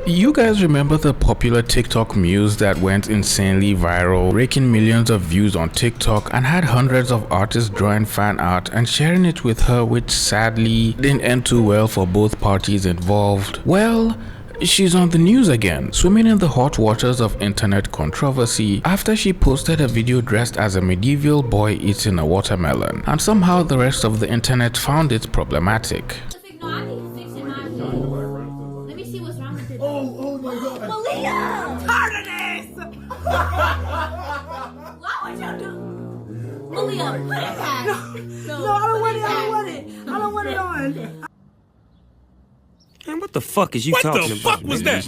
You guys remember the popular TikTok Muse that went insanely viral, raking millions of views on TikTok and had hundreds of artists drawing fan art and sharing it with her, which sadly didn't end too well for both parties involved? Well, she's on the news again, swimming in the hot waters of internet controversy after she posted a video dressed as a medieval boy eating a watermelon, and somehow the rest of the internet found it problematic. Oh my god! Malia! Tired of this! Why would you do? Malia, put it back. No, I don't want it. I don't want it on. Man, what the fuck is you talking about? What the fuck was that?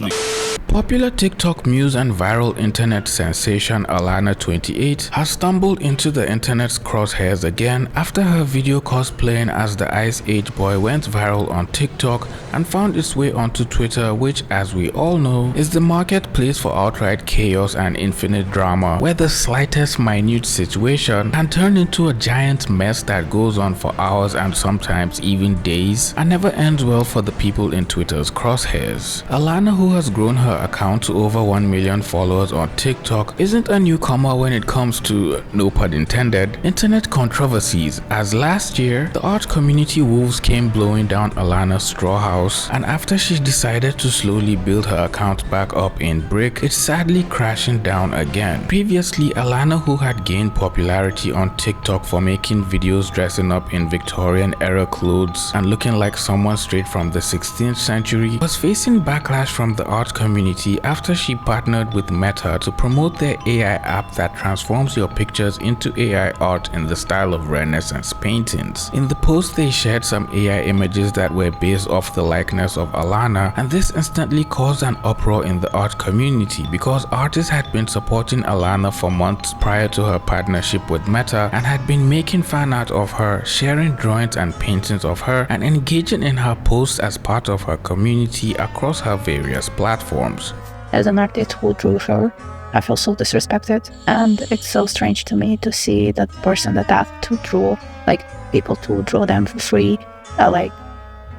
Popular TikTok Muse and viral internet sensation Alana28 has stumbled into the internet's crosshairs again after her video cosplaying as the Ice Age boy went viral on TikTok and found its way onto Twitter, which, as we all know, is the marketplace for outright chaos and infinite drama, where the slightest minute situation can turn into a giant mess that goes on for hours and sometimes even days and never ends well for the people in Twitter's crosshairs. Alana, who has grown her account to over 1 million followers on TikTok, isn't a newcomer when it comes to, no pun intended, internet controversies, as last year the art community wolves came blowing down Alana's straw house, and after she decided to slowly build her account back up in brick, it's sadly crashing down again. Previously, Alana, who had gained popularity on TikTok for making videos dressing up in Victorian era clothes and looking like someone straight from the 16th century, was facing backlash from the art community after she partnered with Meta to promote their AI app that transforms your pictures into AI art in the style of Renaissance paintings. In the post, they shared some AI images that were based off the likeness of Alana, and this instantly caused an uproar in the art community because artists had been supporting Alana for months prior to her partnership with Meta and had been making fan art of her, sharing drawings and paintings of her, and engaging in her posts as part of her community across her various platforms. As an artist who drew her, I feel so disrespected, and it's so strange to me to see that person that have to draw, like people to draw them for free,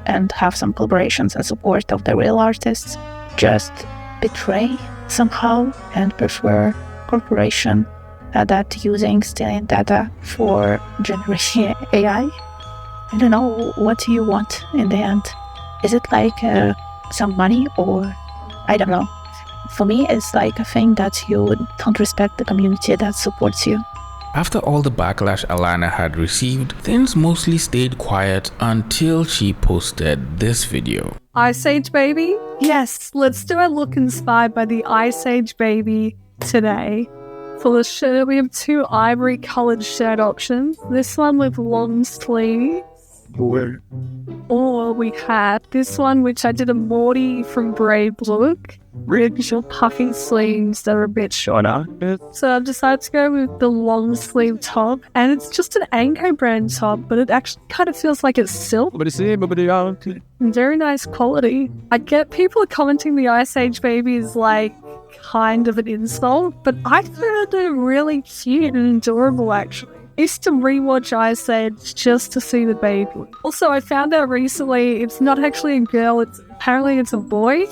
and have some collaborations and support of the real artists, just betray somehow and prefer corporation that using stealing data for generating AI. I don't know, what do you want in the end? Is it like some money, or I don't know. For me, it's like a thing that you don't respect the community that supports you. After all the backlash Alana had received, things mostly stayed quiet until she posted this video. Ice Age Baby? Yes, let's do a look inspired by the Ice Age Baby today. For the shirt, we have two ivory coloured shirt options. This one with long sleeves. Or we had this one, which I did a Morty from Brave look. Rich or puffy sleeves that are a bit shorter. So I've decided to go with the long sleeve top, and it's just an Anko brand top, but it actually kind of feels like it's silk. Very nice quality. I get people are commenting the Ice Age Baby is like kind of an insult, but I found it really cute and adorable actually. I used to rewatch Ice Age just to see the baby. Also, I found out recently it's not actually a girl, apparently it's a boy.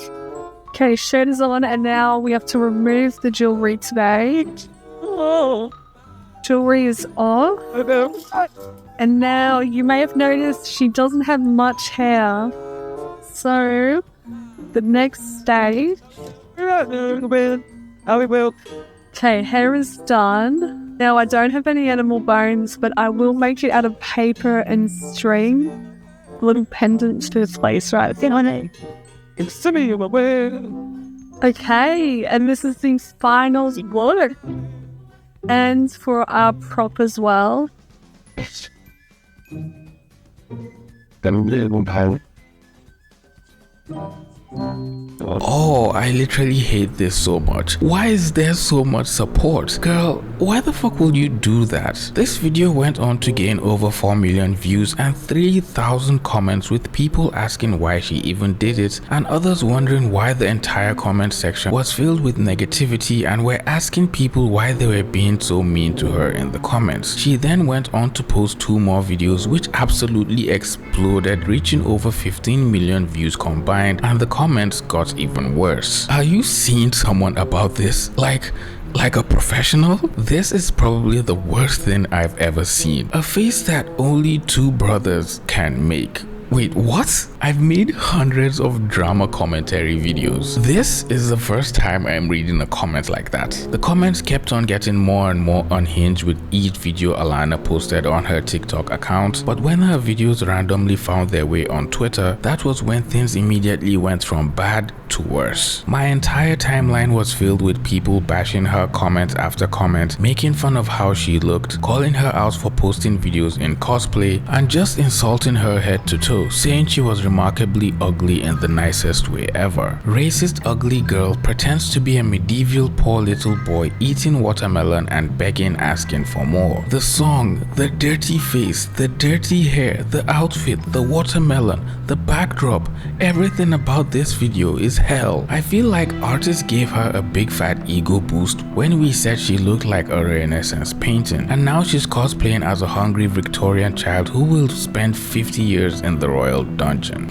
Okay, shirt is on, and now we have to remove the jewelry today. Oh. Jewelry is off. And now you may have noticed she doesn't have much hair. So, the next stage. Okay, hair is done. Now I don't have any animal bones, but I will make it out of paper and string. Little pendants to place right on it. Okay, and this is the final look. And for our prop as well. Oh, I literally hate this so much. Why is there so much support? Girl, why the fuck will you do that? This video went on to gain over 4 million views and 3,000 comments, with people asking why she even did it and others wondering why the entire comment section was filled with negativity and were asking people why they were being so mean to her in the comments. She then went on to post 2 more videos which absolutely exploded, reaching over 15 million views combined, and the comments got even worse. Are you seeing someone about this? Like a professional? This is probably the worst thing I've ever seen. A face that only two brothers can make. Wait, what? I've made hundreds of drama commentary videos. This is the first time I'm reading a comment like that. The comments kept on getting more and more unhinged with each video Alana posted on her TikTok account, but when her videos randomly found their way on Twitter, that was when things immediately went from bad to worse. My entire timeline was filled with people bashing her comment after comment, making fun of how she looked, calling her out for posting videos in cosplay, and just insulting her head to toe, saying she was remarkably ugly in the nicest way ever. Racist ugly girl pretends to be a medieval poor little boy eating watermelon and begging, asking for more. The song, the dirty face, the dirty hair, the outfit, the watermelon, the backdrop, everything about this video is hell. I feel like artists gave her a big fat ego boost when we said she looked like a Renaissance painting, and now she's cosplaying as a hungry Victorian child who will spend 50 years in the royal dungeon.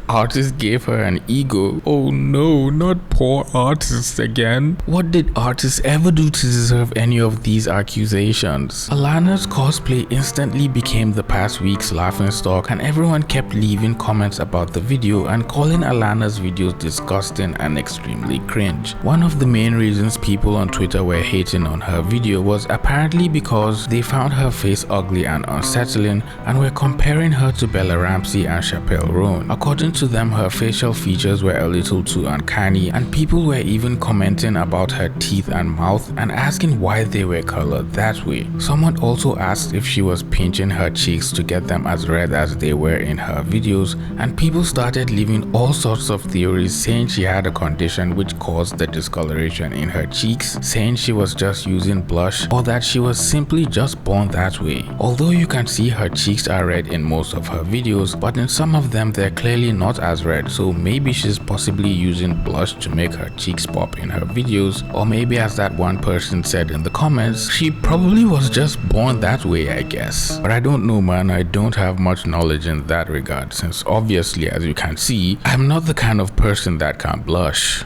Artists gave her an ego. Oh no, not poor artists again. What did artists ever do to deserve any of these accusations? Alana's cosplay instantly became the past week's laughingstock, and everyone kept leaving comments about the video and calling Alana's videos disgusting and extremely cringe. One of the main reasons people on Twitter were hating on her video was apparently because they found her face ugly and unsettling and were comparing her to Bella Ramsey and Chappelle Roan. According to them, her facial features were a little too uncanny, and people were even commenting about her teeth and mouth and asking why they were colored that way. Someone also asked if she was pinching her cheeks to get them as red as they were in her videos, and people started leaving all sorts of theories saying she had a condition which caused the discoloration in her cheeks, saying she was just using blush, or that she was simply just born that way. Although you can see her cheeks are red in most of her videos, but in some of them they're clearly not as red, so maybe she's possibly using blush to make her cheeks pop in her videos, or maybe, as that one person said in the comments, she probably was just born that way, I guess. But I don't know, man. I don't have much knowledge in that regard, since obviously, as you can see, I'm not the kind of person that can blush.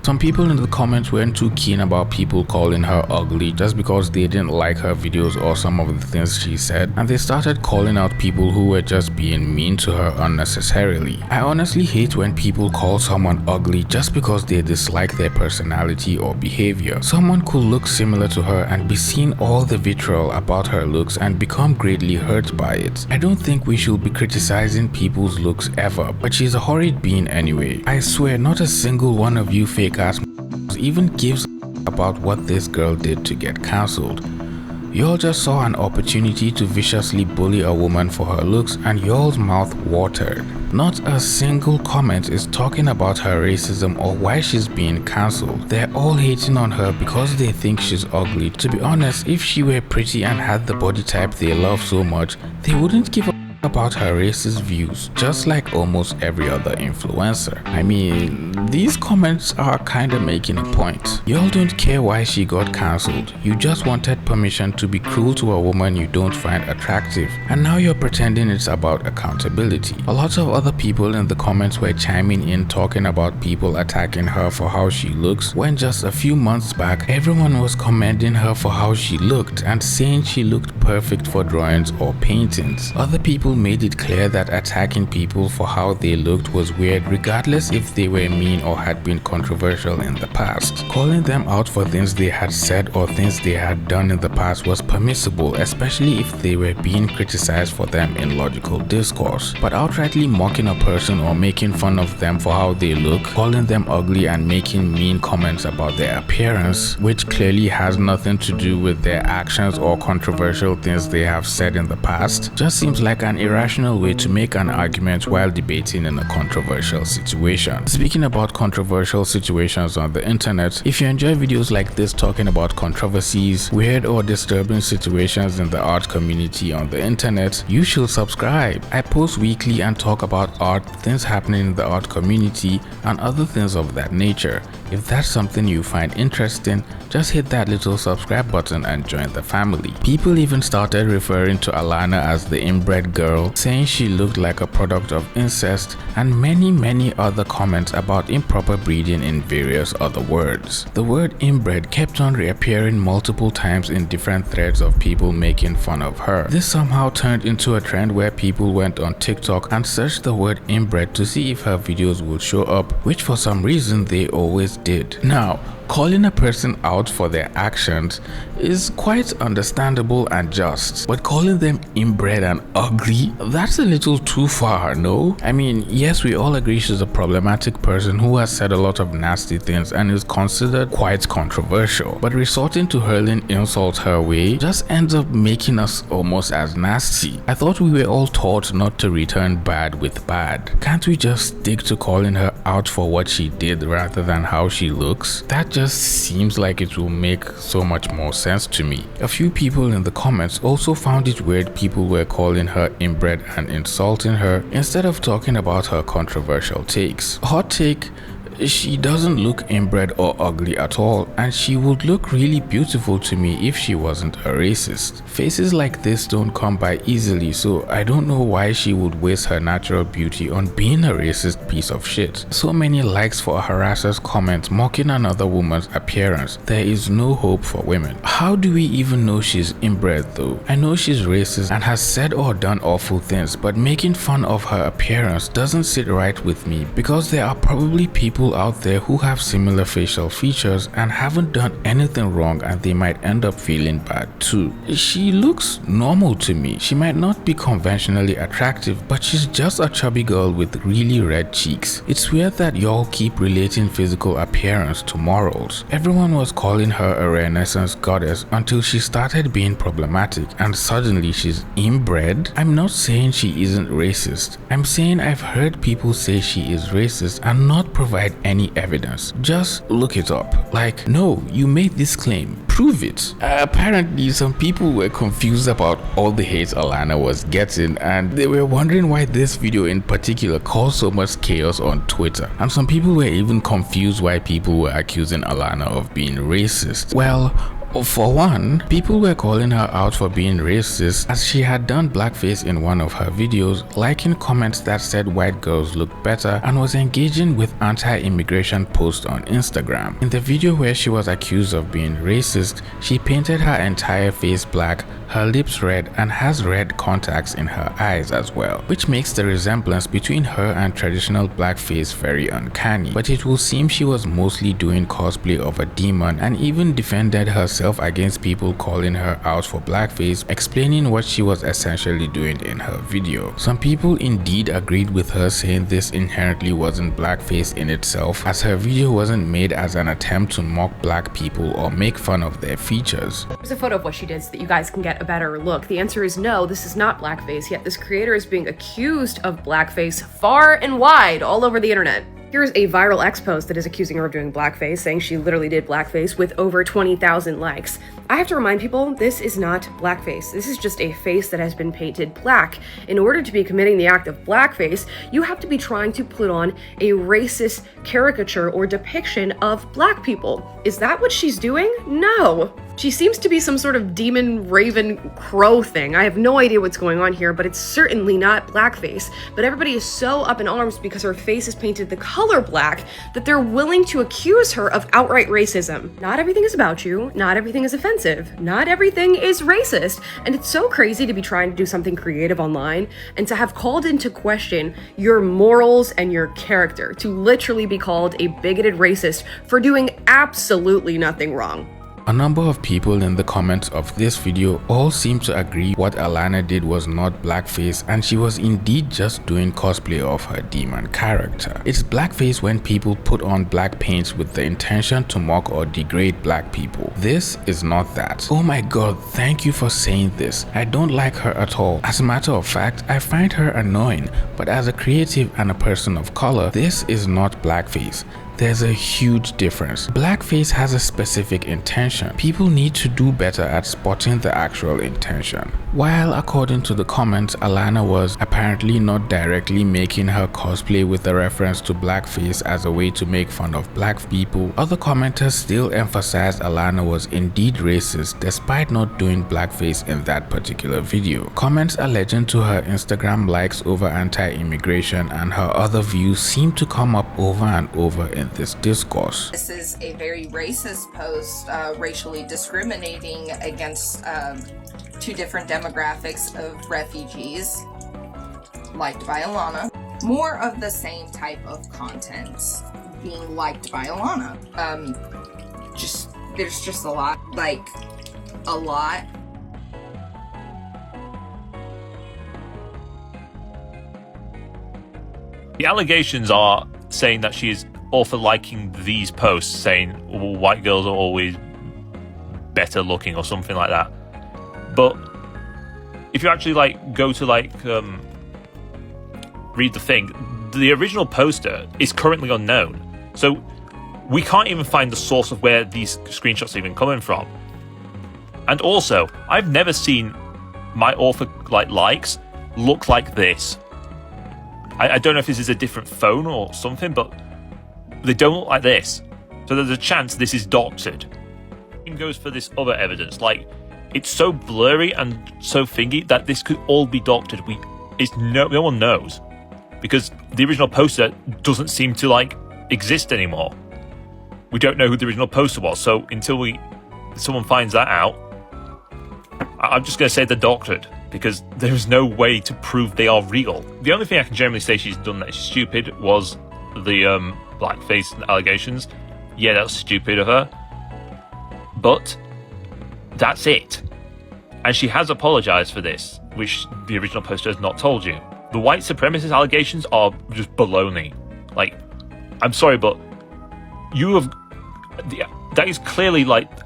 Some people in the comments weren't too keen about people calling her ugly just because they didn't like her videos or some of the things she said, and they started calling out people who were just being mean to her unnecessarily. I honestly hate when people call someone ugly just because they dislike their personality or behavior. Someone could look similar to her and be seeing all the vitriol about her looks and become greatly hurt by it. I don't think we should be criticizing people's looks ever, but she's a horrid being anyway. I swear not a single one of you fake ass even gives about what this girl did to get cancelled. Y'all just saw an opportunity to viciously bully a woman for her looks and y'all's mouth watered. Not a single comment is talking about her racism or why she's being cancelled. They're all hating on her because they think she's ugly. To be honest, if she were pretty and had the body type they love so much, they wouldn't give a about her racist views, just like almost every other influencer. I mean, these comments are kinda making a point. Y'all don't care why she got cancelled. You just wanted permission to be cruel to a woman you don't find attractive, and now you're pretending it's about accountability. A lot of other people in the comments were chiming in talking about people attacking her for how she looks, when just a few months back everyone was commending her for how she looked and saying she looked perfect for drawings or paintings. Other people made it clear that attacking people for how they looked was weird regardless if they were mean or had been controversial in the past. Calling them out for things they had said or things they had done in the past was permissible, especially if they were being criticized for them in logical discourse. But outrightly mocking a person or making fun of them for how they look, calling them ugly and making mean comments about their appearance, which clearly has nothing to do with their actions or controversial things they have said in the past, just seems like an irrational way to make an argument while debating in a controversial situation. Speaking about controversial situations on the internet, if you enjoy videos like this talking about controversies, weird or disturbing situations in the art community on the internet, you should subscribe. I post weekly and talk about art, things happening in the art community, and other things of that nature. If that's something you find interesting, just hit that little subscribe button and join the family. People even started referring to Alana as the inbred girl, saying she looked like a product of incest, and many other comments about improper breeding in various other words. The word inbred kept on reappearing multiple times in different threads of people making fun of her. This somehow turned into a trend where people went on TikTok and searched the word inbred to see if her videos would show up, which for some reason they always did. Now, calling a person out for their actions is quite understandable and just, but calling them inbred and ugly, that's a little too far, no? I mean, yes, we all agree she's a problematic person who has said a lot of nasty things and is considered quite controversial, but resorting to hurling insults her way just ends up making us almost as nasty. I thought we were all taught not to return bad with bad. Can't we just stick to calling her out for what she did rather than how she looks? That just seems like it will make so much more sense to me. A few people in the comments also found it weird people were calling her inbred and insulting her instead of talking about her controversial takes. Hot take: she doesn't look inbred or ugly at all, and she would look really beautiful to me if she wasn't a racist. Faces like this don't come by easily, so I don't know why she would waste her natural beauty on being a racist piece of shit. So many likes for a harasser's comment mocking another woman's appearance. There is no hope for women. How do we even know she's inbred though? I know she's racist and has said or done awful things, but making fun of her appearance doesn't sit right with me, because there are probably people out there who have similar facial features and haven't done anything wrong, and they might end up feeling bad too. She looks normal to me. She might not be conventionally attractive, but she's just a chubby girl with really red cheeks. It's weird that y'all keep relating physical appearance to morals. Everyone was calling her a Renaissance goddess until she started being problematic, and suddenly she's inbred. I'm not saying she isn't racist. I'm saying I've heard people say she is racist and not provide any evidence. Just look it up. Like, no, you made this claim, prove it. Apparently some people were confused about all the hate Alana was getting, and they were wondering why this video in particular caused so much chaos on Twitter, and some people were even confused why people were accusing Alana of being racist. Well, for one, people were calling her out for being racist as she had done blackface in one of her videos, liking comments that said white girls look better, and was engaging with anti-immigration posts on Instagram. In the video where she was accused of being racist, she painted her entire face black, her lips red, and has red contacts in her eyes as well, which makes the resemblance between her and traditional blackface very uncanny. But it will seem she was mostly doing cosplay of a demon, and even defended herself against people calling her out for blackface, explaining what she was essentially doing in her video. Some people indeed agreed with her, saying this inherently wasn't blackface in itself, as her video wasn't made as an attempt to mock black people or make fun of their features. Here's a photo of what she did so that you guys can get a better look. The answer is no, this is not blackface, yet this creator is being accused of blackface far and wide all over the internet. Here's a viral X post that is accusing her of doing blackface, saying she literally did blackface with over 20,000 likes. I have to remind people, this is not blackface. This is just a face that has been painted black. In order to be committing the act of blackface, you have to be trying to put on a racist caricature or depiction of black people. Is that what she's doing? No. She seems to be some sort of demon, raven, crow thing. I have no idea what's going on here, but it's certainly not blackface. But everybody is so up in arms because her face is painted the color black that they're willing to accuse her of outright racism. Not everything is about you. Not everything is offensive. Not everything is racist. And it's so crazy to be trying to do something creative online and to have called into question your morals and your character, to literally be called a bigoted racist for doing absolutely nothing wrong. A number of people in the comments of this video all seem to agree what Alana did was not blackface, and she was indeed just doing cosplay of her demon character. It's blackface when people put on black paints with the intention to mock or degrade black people. This is not that. Oh my god, thank you for saying this. I don't like her at all. As a matter of fact, I find her annoying, but as a creative and a person of color, this is not blackface. there's a huge difference. Blackface has a specific intention. People need to do better at spotting the actual intention. While according to the comments, Alana was apparently not directly making her cosplay with a reference to blackface as a way to make fun of black people, other commenters still emphasized Alana was indeed racist despite not doing blackface in that particular video. Comments alleging to her Instagram likes over anti-immigration and her other views seem to come up over and over in this discourse. This is a very racist post, racially discriminating against two different demographics of refugees, liked by Alana. More of the same type of content being liked by Alana. There's just a lot, like a lot. The allegations are saying that she is all for liking these posts, saying white girls are always better looking or something like that. But if you actually go to read the thing, the original poster is currently unknown, so we can't even find the source of where these screenshots are even coming from. And also, I've never seen my author likes look like this. I don't know if this is a different phone or something, but they don't look like this. So there's a chance this is doctored. Same goes for this other evidence. It's so blurry and so thingy that this could all be doctored. No one knows, because the original poster doesn't seem to exist anymore. We don't know who the original poster was. So until someone finds that out, I'm just going to say they're doctored, because there is no way to prove they are real. The only thing I can generally say she's done that is stupid was the blackface allegations. Yeah, that's stupid of her. But that's it. And she has apologized for this, which the original poster has not told you. The white supremacist allegations are just baloney. I'm sorry, but that is clearly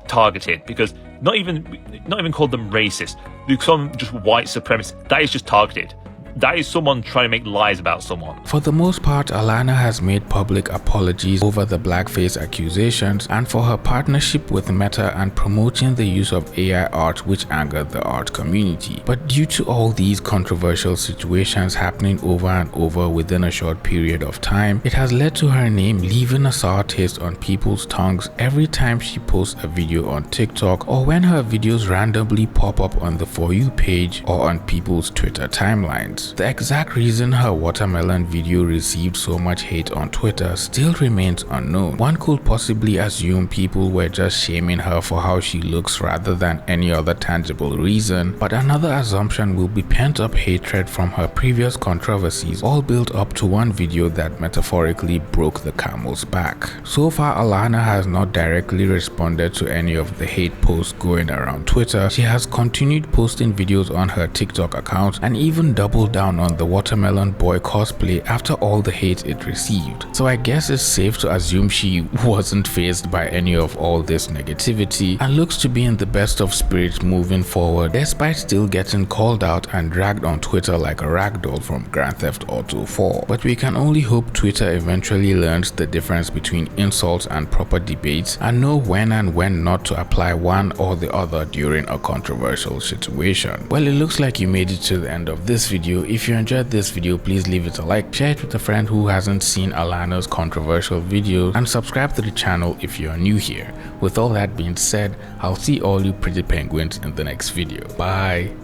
targeted, because not even called them racist. You call them just white supremacists. That is just targeted. That is someone trying to make lies about someone. For the most part, Alana has made public apologies over the blackface accusations and for her partnership with Meta and promoting the use of AI art, which angered the art community. But due to all these controversial situations happening over and over within a short period of time, it has led to her name leaving a sour taste on people's tongues every time she posts a video on TikTok or when her videos randomly pop up on the For You page or on people's Twitter timelines. The exact reason her watermelon video received so much hate on Twitter still remains unknown. One could possibly assume people were just shaming her for how she looks rather than any other tangible reason, but another assumption will be pent-up hatred from her previous controversies, all built up to one video that metaphorically broke the camel's back. So far, Alana has not directly responded to any of the hate posts going around Twitter. She has continued posting videos on her TikTok account and even doubled down on the watermelon boy cosplay after all the hate it received. So I guess it's safe to assume she wasn't fazed by any of all this negativity and looks to be in the best of spirits moving forward, despite still getting called out and dragged on Twitter like a ragdoll from Grand Theft Auto 4. But we can only hope Twitter eventually learns the difference between insults and proper debates and know when and when not to apply one or the other during a controversial situation. Well, it looks like you made it to the end of this video. If you enjoyed this video, please leave it a like, share it with a friend who hasn't seen Alana's controversial videos, and subscribe to the channel if you are new here. With all that being said, I'll see all you pretty penguins in the next video. Bye!